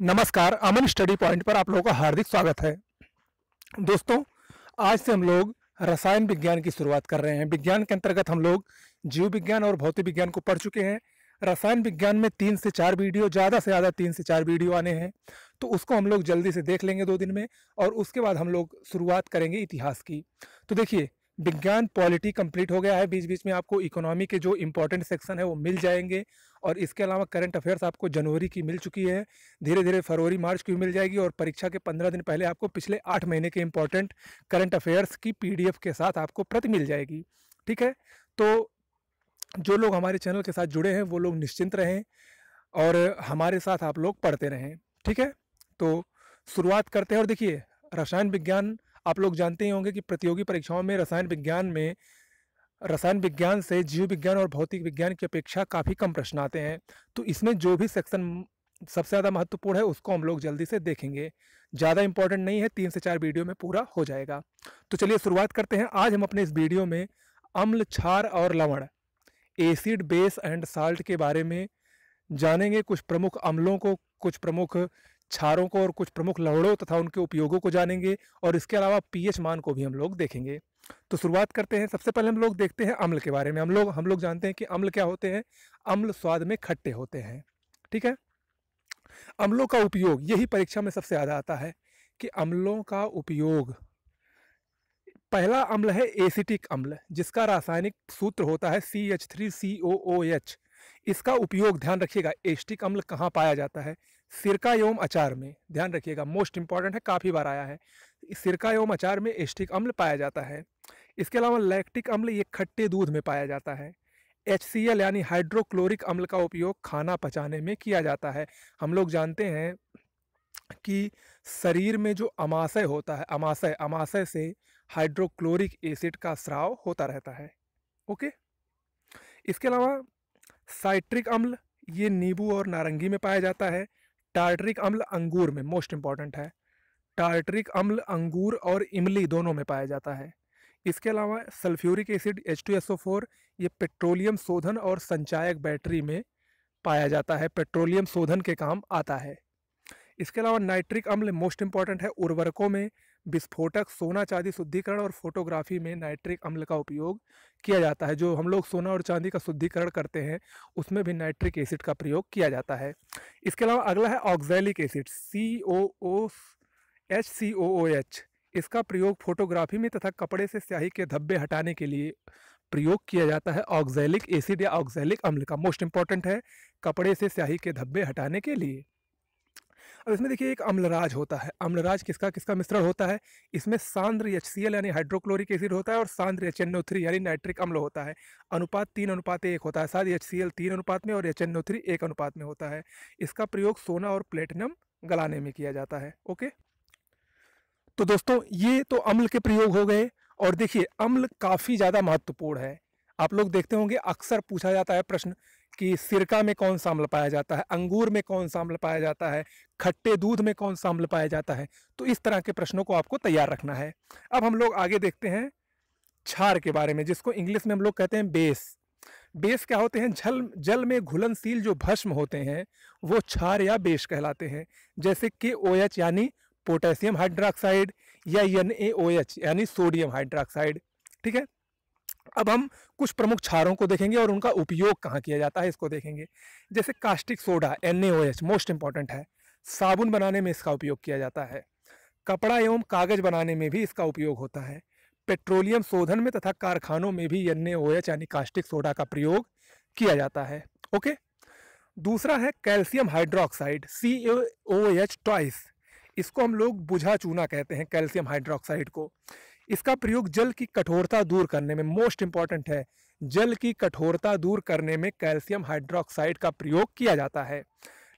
नमस्कार, अमन study point पर आप लोगों का हार्दिक स्वागत है। दोस्तों, आज से हम लोग रसायन विज्ञान की शुरुआत कर रहे हैं। विज्ञान के अंतर्गत हम लोग जीव विज्ञान और भौतिक विज्ञान को पढ़ चुके हैं। रसायन विज्ञान में 3 से 4 वीडियो, ज़्यादा से ज़्यादा 3 से 4 वीडियो आने हैं, तो उसको हम लोग जल्दी से देख लेंगे 2 दिन में, और उसके बाद हम लोग शुरुआत करेंगे इतिहास की। तो देखिए, विज्ञान पॉलिटी कंप्लीट हो गया है। बीच बीच में आपको इकोनॉमी के जो इंपॉर्टेंट सेक्शन है वो मिल जाएंगे, और इसके अलावा करंट अफेयर्स आपको जनवरी की मिल चुकी है, धीरे धीरे फरवरी मार्च की भी मिल जाएगी, और परीक्षा के 15 दिन पहले आपको पिछले 8 महीने के इंपॉर्टेंट करंट अफेयर्स की पीडीएफ के साथ आपको प्रति मिल जाएगी। ठीक है, तो जो लोग हमारे चैनल के साथ जुड़े हैं वो लोग निश्चिंत रहें और हमारे साथ आप लोग पढ़ते रहें। ठीक है, तो शुरुआत करते हैं। और देखिए, रसायन विज्ञान आप लोग जानते ही होंगे कि प्रतियोगी परीक्षाओं में रसायन विज्ञान से जीव विज्ञान और भौतिक विज्ञान की अपेक्षा काफ़ी कम प्रश्न आते हैं। तो इसमें जो भी सेक्शन सबसे ज़्यादा महत्वपूर्ण है उसको हम लोग जल्दी से देखेंगे। ज़्यादा इंपॉर्टेंट नहीं है, 3 से 4 वीडियो में पूरा हो जाएगा। तो चलिए शुरुआत करते हैं। आज हम अपने इस वीडियो में अम्ल, क्षार और लवण, एसिड, बेस एंड साल्ट के बारे में जानेंगे। कुछ प्रमुख अम्लों को, कुछ प्रमुख क्षारों को और कुछ प्रमुख लवणों तथा उनके उपयोगों को जानेंगे, और इसके अलावा पीएच मान को भी हम लोग देखेंगे। तो शुरुआत करते हैं। सबसे पहले हम लोग देखते हैं अम्ल के बारे में। हम लोग जानते हैं कि अम्ल क्या होते हैं। अम्ल स्वाद में खट्टे होते हैं। ठीक है, अम्लों का उपयोग, यही परीक्षा में सबसे ज़्यादा आता है कि अम्लों का उपयोग। पहला अम्ल है एसिटिक अम्ल, जिसका रासायनिक सूत्र होता है CH3COOH। इसका उपयोग ध्यान रखिएगा, एसिटिक अम्ल कहाँ पाया जाता है? सिरका एवं अचार में। ध्यान रखिएगा, मोस्ट इंपॉर्टेंट है, काफ़ी बार आया है। सिरका एवं अचार में एसिटिक अम्ल पाया जाता है। इसके अलावा लैक्टिक अम्ल, ये खट्टे दूध में पाया जाता है। HCl यानी हाइड्रोक्लोरिक अम्ल का उपयोग खाना पचाने में किया जाता है। हम लोग जानते हैं कि शरीर में जो अमाशय होता है, अमाशय से हाइड्रोक्लोरिक एसिड का स्राव होता रहता है। ओके, इसके अलावा साइट्रिक अम्ल, ये नींबू और नारंगी में पाया जाता है। टार्टरिक अम्ल अंगूर में, मोस्ट इंपॉर्टेंट है। टार्टरिक अम्ल अंगूर और इमली दोनों में पाया जाता है। इसके अलावा सल्फ्यूरिक एसिड H2SO4, ये पेट्रोलियम शोधन और संचायक बैटरी में पाया जाता है, पेट्रोलियम शोधन के काम आता है। इसके अलावा नाइट्रिक अम्ल मोस्ट इंपॉर्टेंट है, उर्वरकों में विस्फोटक, सोना चांदी शुद्धिकरण और फोटोग्राफी में नाइट्रिक अम्ल का उपयोग किया जाता है। जो हम लोग सोना और चांदी का शुद्धिकरण करते हैं उसमें भी नाइट्रिक एसिड का प्रयोग किया जाता है। इसके अलावा अगला है ऑक्सैलिक एसिड COOH। इसका प्रयोग फोटोग्राफी में तथा कपड़े से स्याही के धब्बे हटाने के लिए प्रयोग किया जाता है। ऑक्सैलिक एसिड या ऑक्सैलिक अम्ल का मोस्ट इंपॉर्टेंट है, कपड़े से स्याही के धब्बे हटाने के लिए। अब इसमें देखिए एक अम्लराज होता है। अम्लराज किसका किसका मिश्रण होता है? इसमें सांद्र HCl यानी हाइड्रोक्लोरिक एसिड होता है, और सांद्र HNO3 यानी नाइट्रिक अम्ल होता है। अनुपात 3:1 होता है। साथ ही HCl 3 अनुपात में और HNO3 1 अनुपात में होता है। इसका प्रयोग सोना और प्लेटिनम गलाने में किया जाता है। ओके, तो दोस्तों ये तो अम्ल के प्रयोग हो गए। और देखिए, अम्ल काफ़ी ज़्यादा महत्वपूर्ण है। आप लोग देखते होंगे अक्सर पूछा जाता है प्रश्न कि सिरका में कौन सा अम्ल पाया जाता है, अंगूर में कौन सा अम्ल पाया जाता है, खट्टे दूध में कौन सा अम्ल पाया जाता है। तो इस तरह के प्रश्नों को आपको तैयार रखना है। अब हम लोग आगे देखते हैं क्षार के बारे में, जिसको इंग्लिश में हम लोग कहते हैं बेस। बेस क्या होते हैं? जल में घुलनशील जो भस्म होते हैं वो क्षार या बेस कहलाते हैं। जैसे KOH यानी पोटेशियम हाइड्रोक्साइड, या NaOH यानी सोडियम हाइड्रोक्साइड। ठीक है, अब हम कुछ प्रमुख क्षारों को देखेंगे और उनका उपयोग कहाँ किया जाता है इसको देखेंगे। जैसे caustic soda NaOH, most important है। साबुन बनाने में इसका उपयोग किया जाता है। कपड़ा एवं कागज बनाने में भी इसका उपयोग होता है। पेट्रोलियम शोधन में तथा कारखानों में भी NaOH यानी कास्टिक सोडा का प्रयोग किया जाता है। ओके, दूसरा है कैल्शियम हाइड्रोक्साइड CaOH ट्वाइस। इसको हम लोग बुझा चूना कहते हैं, कैल्शियम हाइड्रोक्साइड को। इसका प्रयोग जल की कठोरता दूर करने में, मोस्ट इंपॉर्टेंट है, जल की कठोरता दूर करने में कैल्शियम हाइड्रोक्साइड का प्रयोग किया जाता है।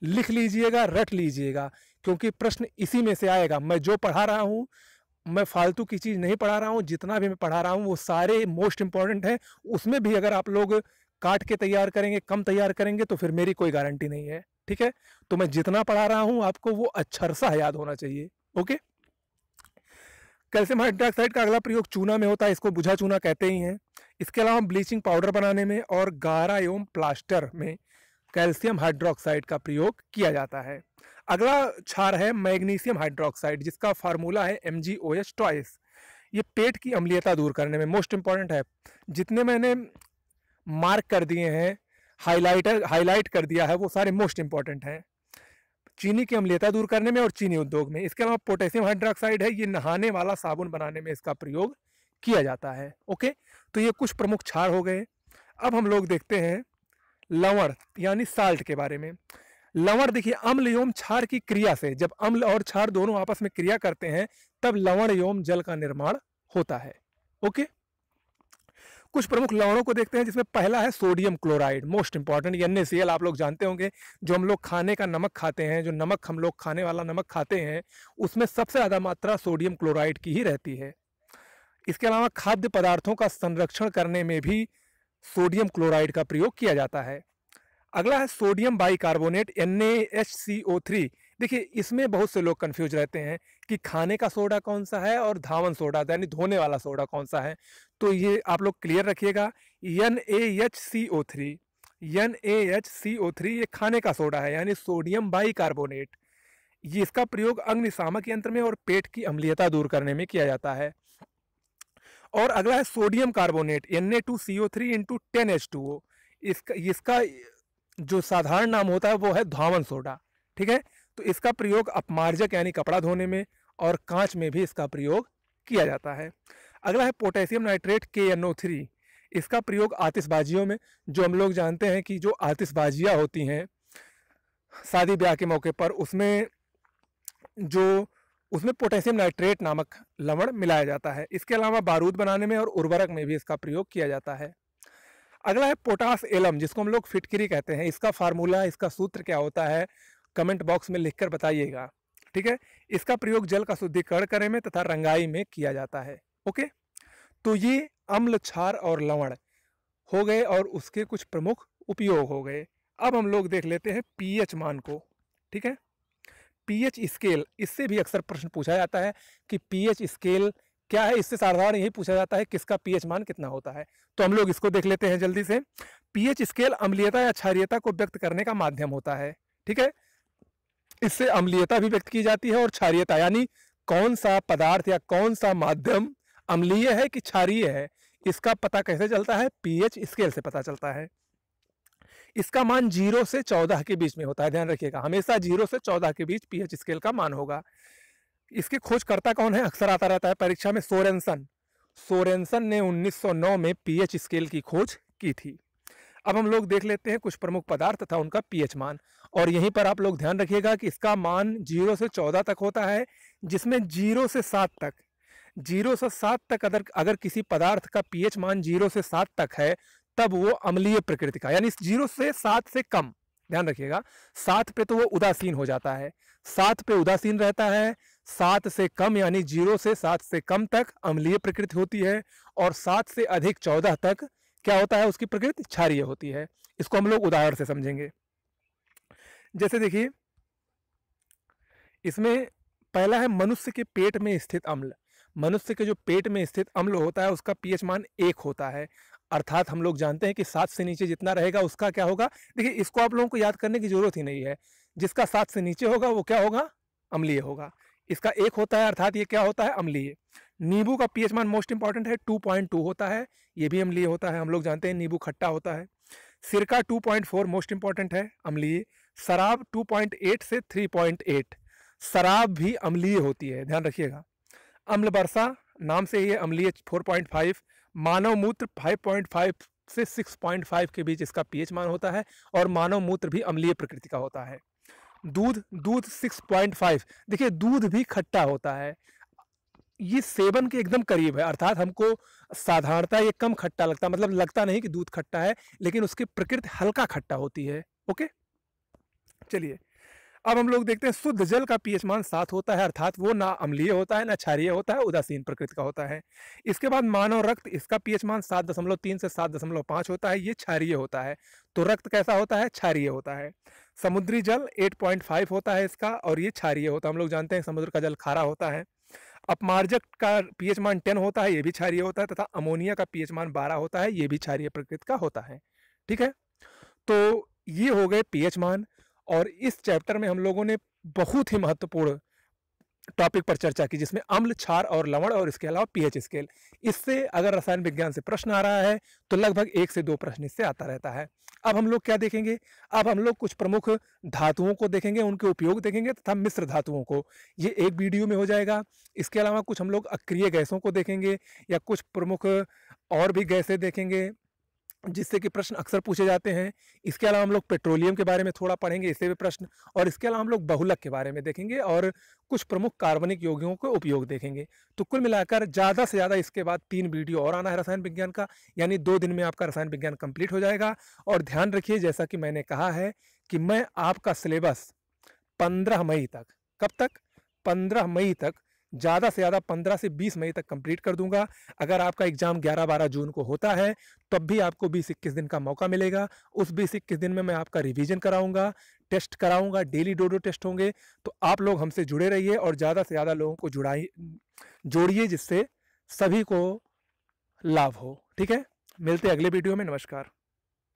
लिख लीजिएगा, रट लीजिएगा, क्योंकि प्रश्न इसी में से आएगा। मैं जो पढ़ा रहा हूँ, मैं फालतू की चीज़ नहीं पढ़ा रहा हूँ। जितना भी मैं पढ़ा रहा हूँ वो सारे मोस्ट इंपॉर्टेंट है। उसमें भी अगर आप लोग काट के तैयार करेंगे, कम तैयार करेंगे, तो फिर मेरी कोई गारंटी नहीं है। ठीक है, तो मैं जितना पढ़ा रहा हूँ आपको वो अक्षरशः याद होना चाहिए। ओके, कैल्शियम हाइड्रोक्साइड का अगला प्रयोग चूना में होता है, इसको बुझा चूना कहते ही हैं। इसके अलावा ब्लीचिंग पाउडर बनाने में और गारा एवं प्लास्टर में कैल्शियम हाइड्रोक्साइड का प्रयोग किया जाता है। अगला क्षार है मैग्नीशियम हाइड्रोक्साइड, जिसका फार्मूला है MgOH ट्वाइस। ये पेट की अम्लीयता दूर करने में मोस्ट इंपॉर्टेंट है। जितने मैंने मार्क कर दिए हैं, हाईलाइट कर दिया है, वो सारे मोस्ट इंपॉर्टेंट हैं चीनी की अम्लीयता दूर करने में और चीनी उद्योग में। इसके अलावा पोटेशियम हाइड्रोक्साइड है, ये नहाने वाला साबुन बनाने में इसका प्रयोग किया जाता है। ओके, तो ये कुछ प्रमुख क्षार हो गए। अब हम लोग देखते हैं लवण यानी साल्ट के बारे में। लवण देखिए, अम्ल एवं क्षार की क्रिया से, जब अम्ल और क्षार दोनों आपस में क्रिया करते हैं तब लवण एवं जल का निर्माण होता है। ओके, कुछ प्रमुख लवणों को देखते हैं, जिसमें पहला है sodium chloride, most important. NaCl आप लोग जानते होंगे, जो हम लोग खाने का नमक खाते हैं, जो नमक हम लोग खाने वाला नमक खाते हैं, उसमें सबसे ज़्यादा मात्रा सोडियम क्लोराइड की ही रहती है। इसके अलावा खाद्य पदार्थों का संरक्षण करने में भी सोडियम क्लोराइड का प्रयोग किया जाता है। अगला है सोडियम बाइकार्बोनेट NaHCO3। देखिए, इसमें बहुत से लोग कंफ्यूज रहते हैं कि खाने का सोडा कौन सा है और धावन सोडा यानी धोने वाला सोडा कौन सा है। तो ये आप लोग क्लियर रखिएगा, NaHCO3 ये खाने का सोडा है, यानी सोडियम बाइकार्बोनेट। ये इसका प्रयोग अग्निशामक यंत्र में और पेट की अम्लीयता दूर करने में किया जाता है। और अगला है सोडियम कार्बोनेट Na2CO3 × 10H2O। इसका जो साधारण नाम होता है वो है धावन सोडा। ठीक है, तो इसका प्रयोग अपमार्जक यानी कपड़ा धोने में और कांच में भी इसका प्रयोग किया जाता है। अगला है पोटेशियम नाइट्रेट KNO3। इसका प्रयोग आतिशबाजियों में, जो हम लोग जानते हैं कि जो आतिशबाजियाँ होती हैं शादी ब्याह के मौके पर, उसमें पोटेशियम नाइट्रेट नामक लवण मिलाया जाता है। इसके अलावा बारूद बनाने में और उर्वरक में भी इसका प्रयोग किया जाता है। अगला है पोटास एलम, जिसको हम लोग फिटकिरी कहते हैं। इसका फार्मूला, इसका सूत्र क्या होता है, कमेंट बॉक्स में लिखकर बताइएगा। ठीक है, इसका प्रयोग जल का शुद्धिकरण करने में तथा रंगाई में किया जाता है। ओके, तो ये अम्ल, क्षार और लवण हो गए और उसके कुछ प्रमुख उपयोग हो गए। अब हम लोग देख लेते हैं पीएच मान को। ठीक है, पीएच स्केल, इससे भी अक्सर प्रश्न पूछा जाता है कि पीएच स्केल क्या है। इससे साधारण यही पूछा जाता है किसका पीएच मान कितना होता है। तो हम लोग इसको देख लेते हैं जल्दी से। पीएच स्केल अम्लीयता या क्षारीयता को व्यक्त करने का माध्यम होता है। ठीक है, इससे अम्लीयता भी व्यक्त की जाती है और क्षारीयता, यानी कौन सा पदार्थ या कौन सा माध्यम अम्लीय है कि क्षारीय है, इसका पता कैसे चलता है, पीएच स्केल से पता चलता है। इसका मान 0 से 14 के बीच में होता है, ध्यान रखिएगा, हमेशा 0 से 14 के बीच पीएच स्केल का मान होगा। इसके खोजकर्ता कौन है, अक्सर आता रहता है परीक्षा में, सोरेनसन ने 1909 में पीएच स्केल की खोज की थी। अब हम लोग देख लेते हैं कुछ प्रमुख पदार्थ तथा उनका पीएच मान, और यहीं पर आप लोग ध्यान रखिएगा कि इसका मान 0 से 14 तक होता है, जिसमें 0 से 7 तक अगर किसी पदार्थ का पीएच मान 0 से 7 तक है तब वो अम्लीय प्रकृति का, यानी 0 से 7 से कम, ध्यान रखिएगा, 7 पे तो वो उदासीन हो जाता है, 7 पे उदासीन रहता है, 7 से कम यानी 0 से 7 से कम तक अम्लीय प्रकृति होती है, और 7 से अधिक 14 तक क्या होता है, उसकी प्रकृति क्षारीय होती है। इसको हम लोग उदाहरण से समझेंगे। जैसे देखिए, इसमें पहला है मनुष्य के पेट में स्थित अम्ल। मनुष्य के जो पेट में स्थित अम्ल होता है उसका पीएच मान 1 होता है, अर्थात हम लोग जानते हैं कि 7 से नीचे जितना रहेगा उसका क्या होगा। देखिए, इसको आप लोगों को याद करने की जरूरत ही नहीं है, जिसका 7 से नीचे होगा वो क्या होगा, अम्लीय होगा। इसका 1 होता है, अर्थात ये क्या होता है, अम्लीय। नींबू का पीएच मान मोस्ट इंपॉर्टेंट है, 2.2 होता है, ये भी अम्लीय होता है, हम लोग जानते हैं नींबू खट्टा होता है। सिरका 2.4 मोस्ट इंपॉर्टेंट है, अम्लीय। शराब 2.8 से 3.8, शराब भी अम्लीय होती है, ध्यान रखिएगा। अम्ल वर्षा नाम से ये अम्लीय 4.5। मानव मूत्र 5.5 से 6.5 के बीच इसका पीएच मान होता है, और मानव मूत्र भी अम्लीय प्रकृति का होता है। दूध 6.5, देखिए दूध भी खट्टा होता है, ये सेवन के एकदम करीब है, अर्थात हमको साधारणतः ये कम खट्टा लगता है, मतलब लगता नहीं कि दूध खट्टा है, लेकिन उसकी प्रकृति हल्का खट्टा होती है। ओके, चलिए अब हम लोग देखते हैं शुद्ध जल का पीएच मान 7 होता है, अर्थात वो ना अम्लीय होता है ना क्षारीय होता है, उदासीन प्रकृति का होता है। इसके बाद मानव रक्त, इसका पीएच मान 7.3 से 7.5 होता है, ये क्षारीय होता है। तो रक्त कैसा होता है, क्षारीय होता है। समुद्री जल 8.5 होता है इसका, और ये क्षारीय होता है, हम लोग जानते हैं समुद्र का जल खारा होता है। अपमार्जक का पीएच मान 10 होता है, ये भी क्षारीय होता है, तथा अमोनिया का पीएच मान 12 होता है, ये भी क्षारीय प्रकृति का होता है। ठीक है, तो ये हो गए पीएच मान। और इस चैप्टर में हम लोगों ने बहुत ही महत्वपूर्ण टॉपिक पर चर्चा की, जिसमें अम्ल, क्षार और लवण और इसके अलावा पीएच स्केल। इससे अगर रसायन विज्ञान से प्रश्न आ रहा है तो लगभग 1 से 2 प्रश्न इससे आता रहता है। अब हम लोग क्या देखेंगे? अब हम लोग कुछ प्रमुख धातुओं को देखेंगे, उनके उपयोग देखेंगे तथा मिश्र धातुओं को। ये एक वीडियो में हो जाएगा। इसके अलावा कुछ हम लोग अक्रिय गैसों को देखेंगे या कुछ प्रमुख और भी गैसें देखेंगे जिससे कि प्रश्न अक्सर पूछे जाते हैं। इसके अलावा हम लोग पेट्रोलियम के बारे में थोड़ा पढ़ेंगे, इससे भी प्रश्न, और इसके अलावा हम लोग बहुलक के बारे में देखेंगे और कुछ प्रमुख कार्बनिक यौगिकों के उपयोग देखेंगे। तो कुल मिलाकर ज़्यादा से ज़्यादा इसके बाद 3 वीडियो और आना है रसायन विज्ञान का, यानी 2 दिन में आपका रसायन विज्ञान कंप्लीट हो जाएगा। और ध्यान रखिए, जैसा कि मैंने कहा है कि मैं आपका सिलेबस 15 मई तक, कब तक? 15 मई तक, ज़्यादा से ज़्यादा 15 से 20 मई तक कंप्लीट कर दूंगा। अगर आपका एग्जाम 11-12 जून को होता है तब भी आपको 20-21 दिन का मौका मिलेगा। उस 20-21 दिन में मैं आपका रिवीजन कराऊंगा, टेस्ट कराऊंगा, डेली 2-2 टेस्ट होंगे। तो आप लोग हमसे जुड़े रहिए और ज़्यादा से ज़्यादा लोगों को जोड़िए, जिससे सभी को लाभ हो। ठीक है, मिलते हैं अगले वीडियो में। नमस्कार।